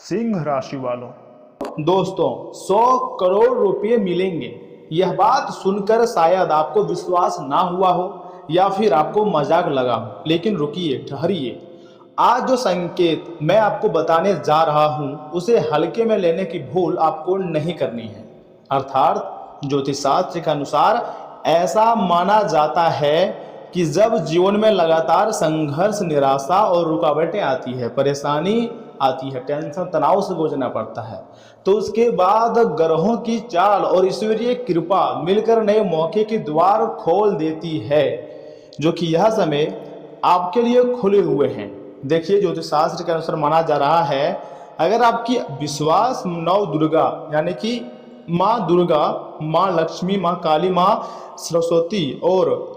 सिंह राशि वालों, दोस्तों 100 करोड़ रुपए मिलेंगे। यह बात सुनकर शायद आपको विश्वास ना हुआ हो या फिर आपको मजाक लगा हो, लेकिन रुकिए, ठहरिए। आज जो संकेत मैं आपको बताने जा रहा हूं उसे हल्के में लेने की भूल आपको नहीं करनी है। अर्थात ज्योतिष शास्त्र के अनुसार ऐसा माना जाता है कि जब जीवन में लगातार संघर्ष, निराशा और रुकावटें आती है, परेशानी आती है, टेंशन, तनाव से गुजरना पड़ता है, तो उसके बाद ग्रहों की चाल और ईश्वरीय कृपा मिलकर नए मौके के द्वार खोल देती है, जो कि यह समय आपके लिए खुले हुए हैं। देखिए, ज्योतिष शास्त्र के अनुसार माना जा रहा है, अगर आपकी विश्वास नौ दुर्गा यानी कि माँ दुर्गा, माँ लक्ष्मी, माँ काली, माँ सरस्वती और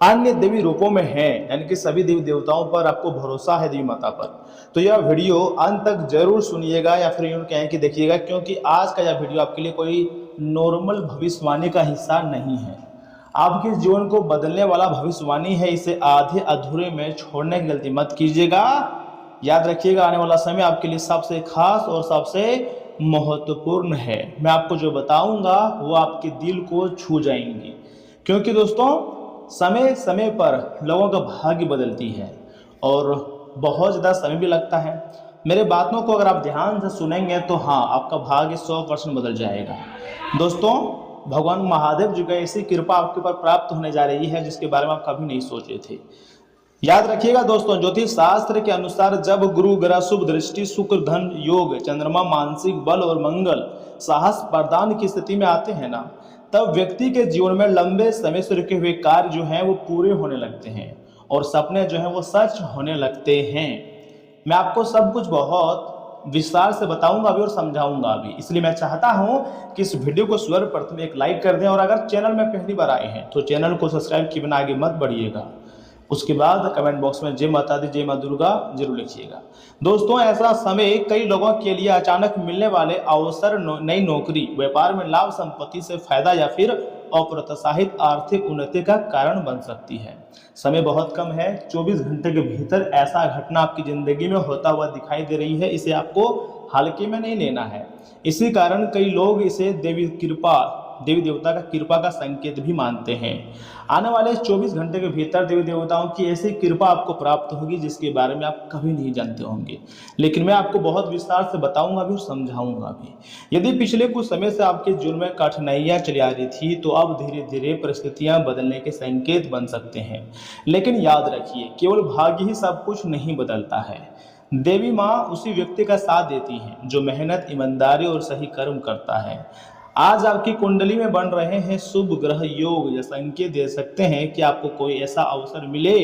अन्य देवी रूपों में है, यानी कि सभी देवी देवताओं पर आपको भरोसा है, देवी माता पर, तो यह वीडियो अंत तक जरूर सुनिएगा या फिर यूं कहें कि देखिएगा, क्योंकि आज का यह वीडियो आपके लिए कोई नॉर्मल भविष्यवाणी का हिस्सा नहीं है। आपके जीवन को बदलने वाला भविष्यवाणी है। इसे आधे अधूरे में छोड़ने की गलती मत कीजिएगा। याद रखिएगा, आने वाला समय आपके लिए सबसे खास और सबसे महत्वपूर्ण है। मैं आपको जो बताऊंगा वो आपके दिल को छू जाएंगी, क्योंकि दोस्तों समय समय पर लोगों का भाग्य बदलती है और बहुत ज़्यादा समय भी लगता है। मेरे बातों को अगर आप ध्यान से सुनेंगे तो हाँ, आपका भाग्य 100% बदल जाएगा। दोस्तों, भगवान महादेव जी की ऐसी कृपा आपके ऊपर प्राप्त होने जा रही है जिसके बारे में आप कभी नहीं सोचे थे। याद रखिएगा दोस्तों, ज्योतिष शास्त्र के अनुसार जब गुरु ग्रह शुभ दृष्टि, शुक्र धन योग, चंद्रमा मानसिक बल और मंगल साहस प्रदान की स्थिति में आते हैं ना, तब व्यक्ति के जीवन में लंबे समय से रुके हुए कार्य जो हैं वो पूरे होने लगते हैं और सपने जो हैं वो सच होने लगते हैं। मैं आपको सब कुछ बहुत विस्तार से बताऊंगा अभी और समझाऊंगा अभी, इसलिए मैं चाहता हूं कि इस वीडियो को सर्वप्रथम एक लाइक कर दें और अगर चैनल में पहली बार आए हैं तो चैनल को सब्सक्राइब किए बिना आगे मत बढ़िएगा। उसके बाद कमेंट बॉक्स में जय माता दी, जय माँ दुर्गा जरूर लिखिएगा। दोस्तों, ऐसा समय कई लोगों के लिए अचानक मिलने वाले अवसर, नई नौकरी, व्यापार में लाभ, संपत्ति से फायदा या फिर अप्रत्याशित आर्थिक उन्नति का कारण बन सकती है। समय बहुत कम है, 24 घंटे के भीतर ऐसा घटना आपकी जिंदगी में होता हुआ दिखाई दे रही है। इसे आपको हल्के में नहीं लेना है। इसी कारण कई लोग इसे देवी देवता का कृपा का संकेत भी मानते हैं। आने वाले 24 घंटे के भीतर देवी देवताओं की ऐसी कृपा आपको प्राप्त होगी जिसके बारे में आप कभी नहीं जानते होंगे, लेकिन मैं आपको बहुत विस्तार से बताऊंगा भी और समझाऊंगा भी। यदि पिछले कुछ समय से आपके जीवन में कठिनाइयां चली आ रही थी तो अब धीरे धीरे परिस्थितियां बदलने के संकेत बन सकते हैं। लेकिन याद रखिए, केवल भाग्य ही सब कुछ नहीं बदलता है। देवी माँ उसी व्यक्ति का साथ देती हैं जो मेहनत, ईमानदारी और सही कर्म करता है। आज आपकी कुंडली में बन रहे हैं शुभ ग्रह योग या संकेत दे सकते हैं कि आपको कोई ऐसा अवसर मिले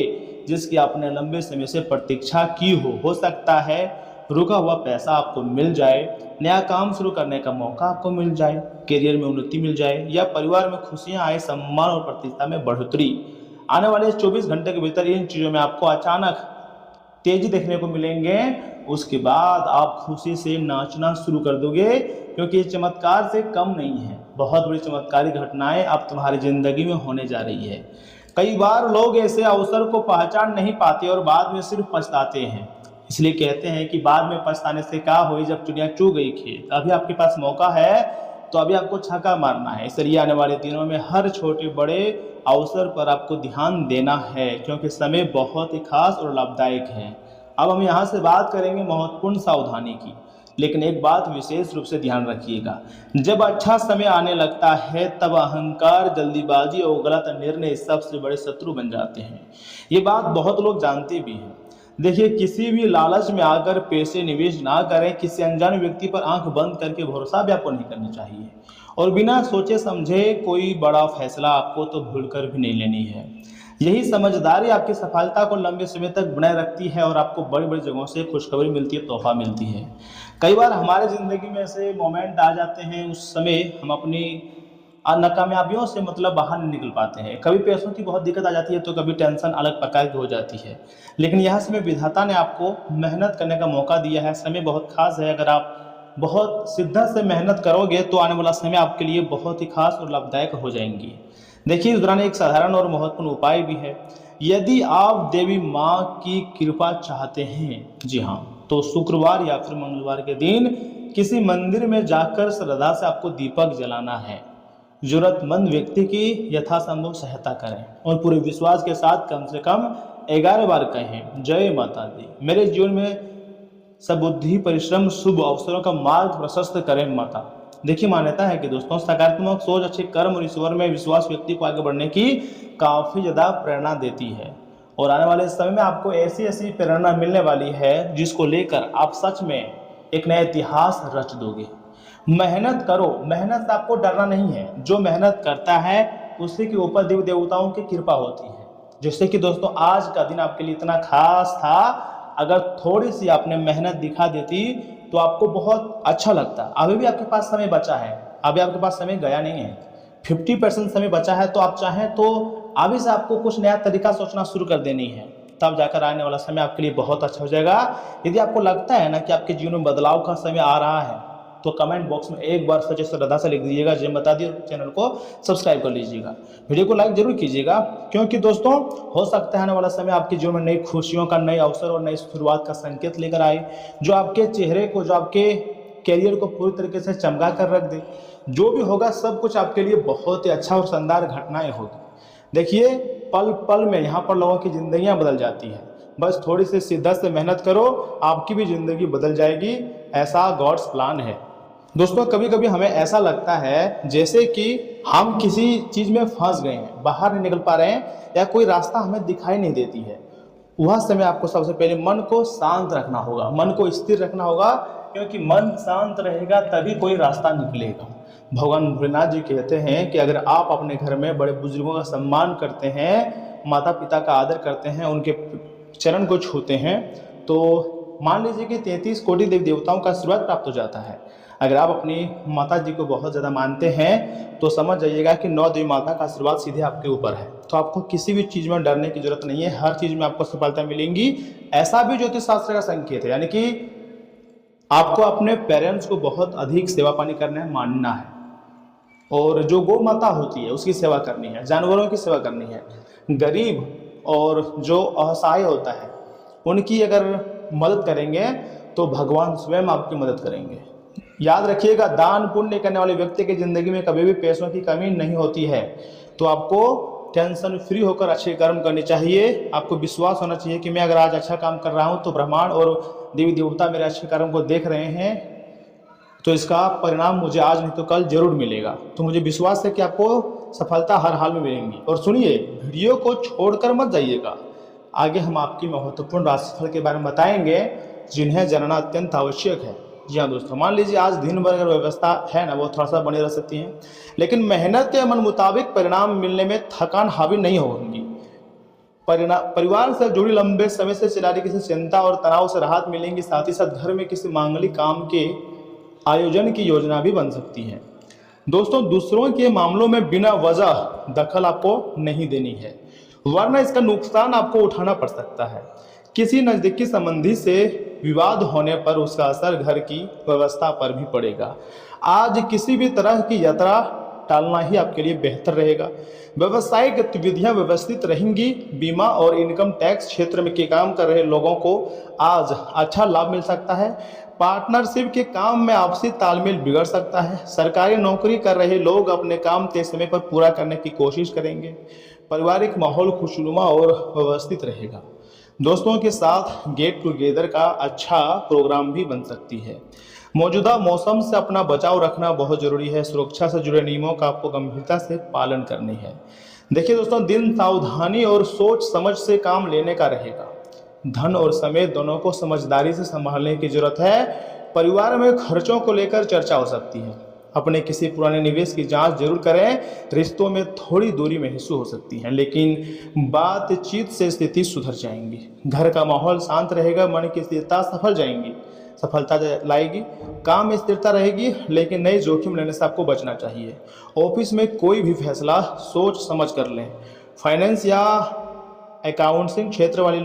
जिसकी आपने लंबे समय से प्रतीक्षा की हो सकता है रुका हुआ पैसा आपको मिल जाए, नया काम शुरू करने का मौका आपको मिल जाए, करियर में उन्नति मिल जाए या परिवार में खुशियां आए, सम्मान और प्रतिष्ठा में बढ़ोतरी। आने वाले 24 घंटे के भीतर इन चीज़ों में आपको अचानक तेजी देखने को मिलेंगे। उसके बाद आप खुशी से नाचना शुरू कर दोगे, क्योंकि ये चमत्कार से कम नहीं है। बहुत बड़ी चमत्कारी घटनाएं अब तुम्हारी जिंदगी में होने जा रही है। कई बार लोग ऐसे अवसर को पहचान नहीं पाते और बाद में सिर्फ पछताते हैं। इसलिए कहते हैं कि बाद में पछताने से क्या हुई, जब चिड़िया चुग गई खेत। अभी आपके पास मौका है तो अभी आपको छक्का मारना है। इसलिए आने वाले दिनों में हर छोटे बड़े अवसर पर आपको ध्यान देना है, क्योंकि समय बहुत ही खास और लाभदायक है। अब हम यहाँ से बात करेंगे महत्वपूर्ण सावधानी की, लेकिन एक बात विशेष रूप से ध्यान रखिएगा, जब अच्छा समय आने लगता है तब अहंकार, जल्दीबाजी और गलत निर्णय सबसे बड़े शत्रु बन जाते हैं। ये बात बहुत लोग जानते भी हैं। देखिए, किसी भी लालच में आकर पैसे निवेश ना करें। किसी अनजान व्यक्ति पर आंख बंद करके भरोसा भी आपको नहीं करनी चाहिए और बिना सोचे समझे कोई बड़ा फैसला आपको तो भूलकर भी नहीं लेनी है। यही समझदारी आपकी सफलता को लंबे समय तक बनाए रखती है और आपको बड़ी बड़ी जगहों से खुशखबरी मिलती है, तोहफा मिलती है। कई बार हमारे ज़िंदगी में ऐसे मोमेंट आ जाते हैं, उस समय हम अपनी नाकामयाबियों से बाहर नहीं निकल पाते हैं। कभी पैसों की बहुत दिक्कत आ जाती है तो कभी टेंशन अलग प्रकार की हो जाती है। लेकिन यह समय विधाता ने आपको मेहनत करने का मौका दिया है। समय बहुत खास है। अगर आप बहुत शिद्दत से मेहनत करोगे तो आने वाला समय आपके लिए बहुत ही खास और लाभदायक हो जाएंगी। देखिए, इस दौरान एक साधारण और महत्वपूर्ण उपाय भी है। यदि आप देवी माँ की कृपा चाहते हैं, जी हाँ, तो शुक्रवार या फिर मंगलवार के दिन किसी मंदिर में जाकर श्रद्धा से आपको दीपक जलाना है। जरूरतमंद व्यक्ति की यथासंभव सहायता करें और पूरे विश्वास के साथ कम से कम 11 बार कहें, जय माता दी। मेरे जीवन में सबुद्धि, परिश्रम, शुभ अवसरों का मार्ग प्रशस्त करें माता। देखिए, मान्यता है कि दोस्तों सकारात्मक सोच, अच्छे कर्म और ईश्वर में विश्वास व्यक्ति को आगे बढ़ने की काफ़ी ज़्यादा प्रेरणा देती है। और आने वाले समय में आपको ऐसी ऐसी प्रेरणा मिलने वाली है जिसको लेकर आप सच में एक नया इतिहास रच दोगे। मेहनत करो, मेहनत से आपको डरना नहीं है। जो मेहनत करता है उसी के ऊपर देवी देवताओं की कृपा होती है। जैसे कि दोस्तों आज का दिन आपके लिए इतना खास था, अगर थोड़ी सी आपने मेहनत दिखा देती तो आपको बहुत अच्छा लगता। अभी भी आपके पास समय बचा है, अभी आपके पास समय गया नहीं है, 50% समय बचा है। तो आप चाहें तो अभी से आपको कुछ नया तरीका सोचना शुरू कर देनी है, तब जाकर आने वाला समय आपके लिए बहुत अच्छा हो जाएगा। यदि आपको लगता है ना कि आपके जीवन में बदलाव का समय आ रहा है तो कमेंट बॉक्स में एक बार सच श्रद्धा से लिख दीजिएगा, जय माता दी। चैनल को सब्सक्राइब कर लीजिएगा, वीडियो को लाइक जरूर कीजिएगा, क्योंकि दोस्तों हो सकता है आने वाला समय आपके जीवन में नई खुशियों का, नए अवसर और नई शुरुआत का संकेत लेकर आए, जो आपके चेहरे को, जो आपके कैरियर को पूरी तरीके से चमका कर रख दे। जो भी होगा सब कुछ आपके लिए बहुत ही अच्छा और शानदार घटनाएं होगी। देखिए, पल पल में यहाँ पर लोगों की जिंदगियां बदल जाती है। बस थोड़ी सी शिद्दत से मेहनत करो, आपकी भी जिंदगी बदल जाएगी। ऐसा गॉड्स प्लान है। दोस्तों कभी कभी हमें ऐसा लगता है जैसे कि हम किसी चीज़ में फंस गए हैं, बाहर नहीं निकल पा रहे हैं, या कोई रास्ता हमें दिखाई नहीं देती है। वह समय आपको सबसे पहले मन को शांत रखना होगा, मन को स्थिर रखना होगा, क्योंकि मन शांत रहेगा तभी कोई रास्ता निकलेगा। भगवान भोलेनाथ जी कहते हैं कि अगर आप अपने घर में बड़े बुजुर्गों का सम्मान करते हैं, माता पिता का आदर करते हैं, उनके चरण को छूते हैं, तो मान लीजिए कि 33 कोटि देवी देवताओं का आशीर्वाद प्राप्त हो जाता है। अगर आप अपनी माता जी को बहुत ज़्यादा मानते हैं तो समझ जाइएगा कि 9 देवी माता का आशीर्वाद सीधे आपके ऊपर है। तो आपको किसी भी चीज़ में डरने की जरूरत नहीं है, हर चीज़ में आपको सफलता मिलेंगी। ऐसा भी ज्योतिष शास्त्र का संकेत है, यानी कि आपको अपने पेरेंट्स को बहुत अधिक सेवा पानी करना है, मानना है, और जो गौ माता होती है उसकी सेवा करनी है, जानवरों की सेवा करनी है, गरीब और जो असहाय होता है उनकी अगर मदद करेंगे तो भगवान स्वयं आपकी मदद करेंगे। याद रखिएगा, दान पुण्य करने वाले व्यक्ति की जिंदगी में कभी भी पैसों की कमी नहीं होती है। तो आपको टेंशन फ्री होकर अच्छे कर्म करने चाहिए। आपको विश्वास होना चाहिए कि मैं अगर आज अच्छा काम कर रहा हूं तो ब्रह्मांड और देवी देवता मेरे अच्छे कर्म को देख रहे हैं, तो इसका परिणाम मुझे आज नहीं तो कल जरूर मिलेगा। तो मुझे विश्वास है कि आपको सफलता हर हाल में मिलेंगी। और सुनिए, वीडियो को छोड़कर मत जाइएगा, आगे हम आपकी महत्वपूर्ण राशिफल के बारे में बताएंगे जिन्हें जानना अत्यंत आवश्यक है। जी हाँ दोस्तों, मान लीजिए आज दिन भर अगर व्यवस्था है ना, वो थोड़ा सा बनी रह सकती है, लेकिन मेहनत के मन मुताबिक परिणाम मिलने में थकान हावी नहीं होगी। परिवार से जुड़ी लंबे समय से चला रही किसी चिंता और तनाव से राहत मिलेंगी। साथ ही साथ घर में किसी मांगलिक काम के आयोजन की योजना भी बन सकती है। दोस्तों दूसरों के मामलों में बिना वजह दखल आपको नहीं देनी है, वरना इसका नुकसान आपको उठाना पड़ सकता है। किसी नज़दीकी संबंधी से विवाद होने पर उसका असर घर की व्यवस्था पर भी पड़ेगा। आज किसी भी तरह की यात्रा टालना ही आपके लिए बेहतर रहेगा। व्यवसायिक गतिविधियां व्यवस्थित रहेंगी। बीमा और इनकम टैक्स क्षेत्र में के काम कर रहे लोगों को आज अच्छा लाभ मिल सकता है। पार्टनरशिप के काम में आपसी तालमेल बिगड़ सकता है। सरकारी नौकरी कर रहे लोग अपने काम तय समय पर पूरा करने की कोशिश करेंगे। पारिवारिक माहौल खुशनुमा और व्यवस्थित रहेगा। दोस्तों के साथ गेट टुगेदर का अच्छा प्रोग्राम भी बन सकती है। मौजूदा मौसम से अपना बचाव रखना बहुत जरूरी है। सुरक्षा से जुड़े नियमों का आपको गंभीरता से पालन करनी है। देखिए दोस्तों, दिन सावधानी और सोच समझ से काम लेने का रहेगा। धन और समय दोनों को समझदारी से संभालने की जरूरत है। परिवार में खर्चों को लेकर चर्चा हो सकती है। अपने किसी पुराने निवेश की जांच जरूर करें। रिश्तों में थोड़ी दूरी महसूस हो सकती है, लेकिन बातचीत से स्थिति सुधर जाएंगी। घर का माहौल शांत रहेगा। मन की स्थिरता सफलता लाएगी। काम में स्थिरता रहेगी, लेकिन नए जोखिम लेने से आपको बचना चाहिए। ऑफिस में कोई भी फैसला सोच समझ कर लें। फाइनेंस या अकाउंटिंग क्षेत्र वाले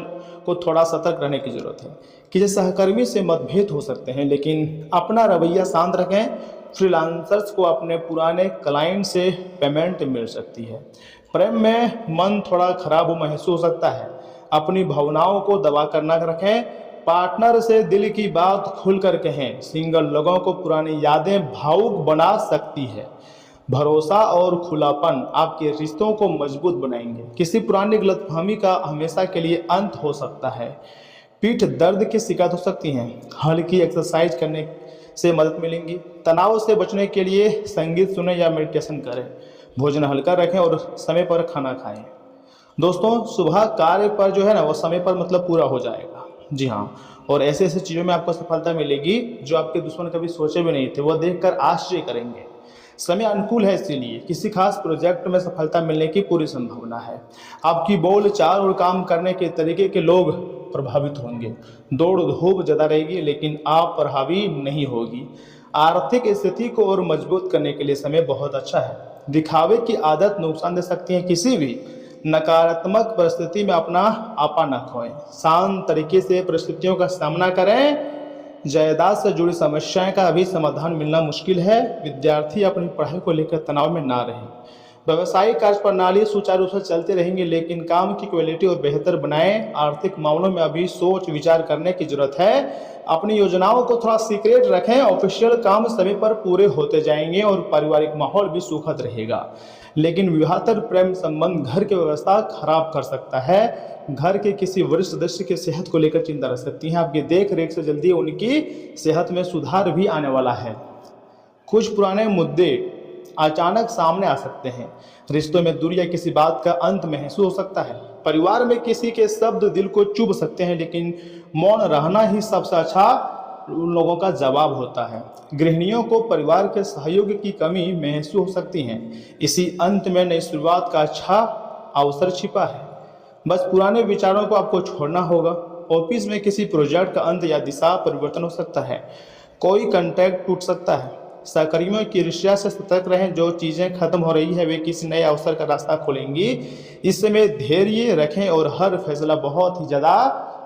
को थोड़ा सतर्क रहने की जरूरत है। किसी सहकर्मी से मतभेद हो सकते हैं, लेकिन अपना रवैया शांत रखें। फ्रीलांसर्स को अपने पुराने क्लाइंट से पेमेंट मिल सकती है। प्रेम में मन थोड़ा खराब महसूस हो सकता है। अपनी भावनाओं को दबा कर न रखें। पार्टनर से दिल की बात खुलकर कहें। सिंगल लोगों को पुरानी यादें भावुक बना सकती है। भरोसा और खुलापन आपके रिश्तों को मजबूत बनाएंगे। किसी पुरानी गलतफहमी का हमेशा के लिए अंत हो सकता है। पीठ दर्द की शिकायत हो सकती है, हल्की एक्सरसाइज करने से मदद मिलेंगी। तनाव से बचने के लिए संगीत सुने या मेडिटेशन करें। भोजन हल्का रखें और समय पर खाना खाएं। दोस्तों, सुबह कार्य पर जो है ना वो समय पर मतलब पूरा हो जाएगा। जी हाँ, और ऐसे ऐसे चीज़ों में आपको सफलता मिलेगी जो आपके दुश्मन कभी सोचे भी नहीं थे, वो देखकर आश्चर्य करेंगे। समय अनुकूल है, इसीलिए किसी खास प्रोजेक्ट में सफलता मिलने की पूरी संभावना है। आपकी बोल चाल और काम करने के तरीके के लोग प्रभावित होंगे। दौड़ धूप ज़्यादा रहेगी लेकिन आप पर हावी नहीं होगी। आर्थिक स्थिति को और मजबूत करने के लिए समय बहुत अच्छा है। दिखावे की आदत नुकसान दे सकती है। किसी भी नकारात्मक परिस्थिति में अपना आपा न खोएं। शांत तरीके से परिस्थितियों का सामना करें। जायदाद से जुड़ी समस्याएं का अभी समाधान मिलना मुश्किल है। विद्यार्थी अपनी पढ़ाई को लेकर तनाव में ना रहें। व्यवसायिक कार्य प्रणाली सुचारू रूप से चलते रहेंगे लेकिन काम की क्वालिटी और बेहतर बनाएं। आर्थिक मामलों में अभी सोच विचार करने की जरूरत है। अपनी योजनाओं को थोड़ा सीक्रेट रखें। ऑफिशियल काम समय पर पूरे होते जाएंगे और पारिवारिक माहौल भी सुखद रहेगा। लेकिन विवाहेतर प्रेम संबंध घर की व्यवस्था खराब कर सकता है। घर के किसी वरिष्ठ सदस्य की सेहत को लेकर चिंता रह सकती है। आपकी देख रेख से जल्दी उनकी सेहत में सुधार भी आने वाला है। कुछ पुराने मुद्दे अचानक सामने आ सकते हैं। रिश्तों में दूरी या किसी बात का अंत महसूस हो सकता है। परिवार में किसी के शब्द दिल को चुभ सकते हैं लेकिन मौन रहना ही सबसे अच्छा उन लोगों का जवाब होता है। गृहिणियों को परिवार के सहयोग की कमी महसूस हो सकती है। इसी अंत में नई शुरुआत का अच्छा अवसर छिपा है। बस पुराने विचारों को आपको छोड़ना होगा। ऑफिस में किसी प्रोजेक्ट का अंत या दिशा परिवर्तन हो सकता है। कोई कॉन्ट्रैक्ट टूट सकता है। सहकर्मियों की ईर्ष्या से सतर्क रहें। जो चीज़ें खत्म हो रही है वे किसी नए अवसर का रास्ता खोलेंगी। इस समय धैर्य रखें और हर फैसला बहुत ही ज़्यादा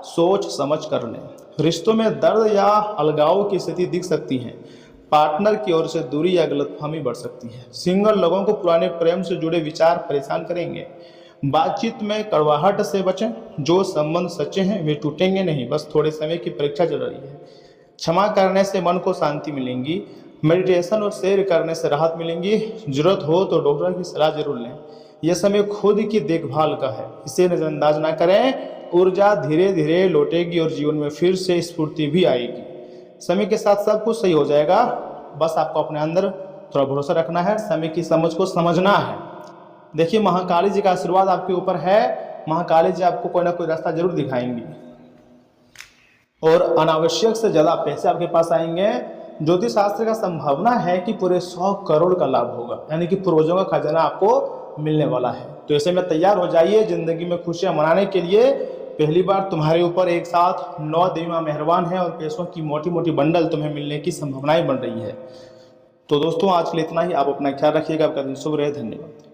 सोच समझ कर लें। रिश्तों में दर्द या अलगाव की स्थिति दिख सकती है। पार्टनर की ओर से दूरी या गलतफहमी बढ़ सकती है। सिंगल लोगों को पुराने प्रेम से जुड़े विचार परेशान करेंगे। बातचीत में कड़वाहट से बचें। जो संबंध सच्चे हैं वे टूटेंगे नहीं, बस थोड़े समय की परीक्षा चल रही है। क्षमा करने से मन को शांति मिलेंगी। मेडिटेशन और सैर करने से राहत मिलेंगी। जरूरत हो तो डॉक्टर की सलाह जरूर लें। यह समय खुद की देखभाल का है, इसे नजरअंदाज ना करें। ऊर्जा धीरे धीरे लौटेगी और जीवन में फिर से स्फूर्ति भी आएगी। समय के साथ सब कुछ सही हो जाएगा। बस आपको अपने अंदर थोड़ा भरोसा रखना है, समय की समझ को समझना है। देखिए, महाकाली जी का आशीर्वाद आपके ऊपर है। महाकाली जी आपको कोई ना कोई रास्ता जरूर दिखाएंगी और अनावश्यक से ज़्यादा पैसे आपके पास आएंगे। ज्योतिष शास्त्र का संभावना है कि पूरे 100 करोड़ का लाभ होगा, यानी कि पूर्वजों का खजाना आपको मिलने वाला है। तो ऐसे में तैयार हो जाइए जिंदगी में खुशियां मनाने के लिए। पहली बार तुम्हारे ऊपर एक साथ 9 देवी मां मेहरबान है और पैसों की मोटी मोटी बंडल तुम्हें मिलने की संभावनाएं बन रही है। तो दोस्तों, आज के लिए इतना ही। आप अपना ख्याल रखिएगा। आपका दिन शुभ रहे। धन्यवाद।